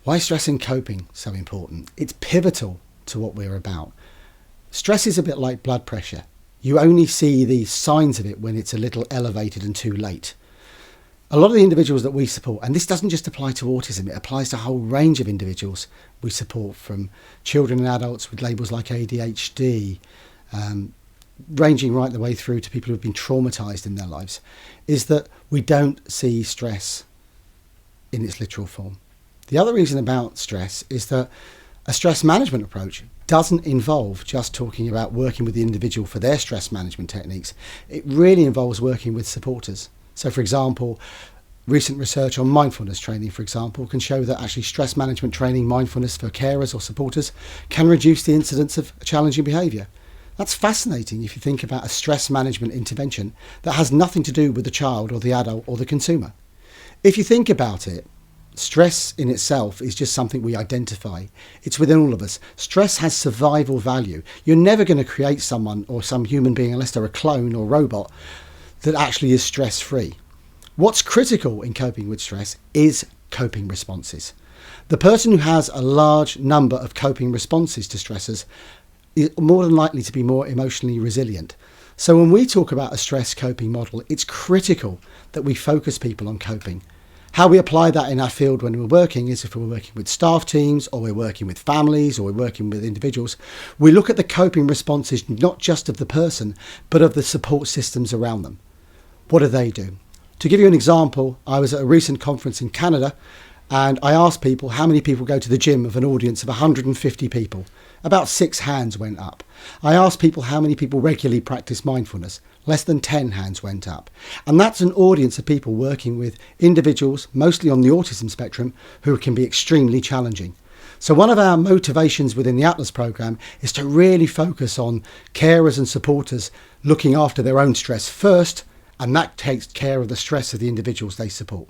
Why is stress and coping so important? It's pivotal to what we're about. Stress is a bit like blood pressure. You only see the signs of it when it's a little elevated and too late. A lot of the individuals that we support, and this doesn't just apply to autism, it applies to a whole range of individuals we support, from children and adults with labels like ADHD, ranging right the way through to people who've been traumatised in their lives, is that we don't see stress in its literal form. The other reason about stress is that a stress management approach doesn't involve just talking about working with the individual for their stress management techniques. It really involves working with supporters. So, for example, recent research on mindfulness training, for example, can show that actually stress management training, mindfulness for carers or supporters, can reduce the incidence of challenging behaviour. That's fascinating if you think about a stress management intervention that has nothing to do with the child or the adult or the consumer. If you think about it, stress in itself is just something we identify. It's within all of us. Stress has survival value. You're never going to create someone or some human being, unless they're a clone or robot, that actually is stress-free. What's critical in coping with stress is coping responses. The person who has a large number of coping responses to stressors is more than likely to be more emotionally resilient. So when we talk about a stress coping model, it's critical that we focus people on coping. How we apply that in our field when we're working is if we're working with staff teams, or we're working with families, or we're working with individuals, we look at the coping responses not just of the person, but of the support systems around them. What do they do? To give you an example, I was at a recent conference in Canada, and I asked people how many people go to the gym of an audience of 150 people. About 6 hands went up. I asked people how many people regularly practice mindfulness. Less than 10 hands went up. And that's an audience of people working with individuals, mostly on the autism spectrum, who can be extremely challenging. So one of our motivations within the Atlas programme is to really focus on carers and supporters looking after their own stress first, and that takes care of the stress of the individuals they support.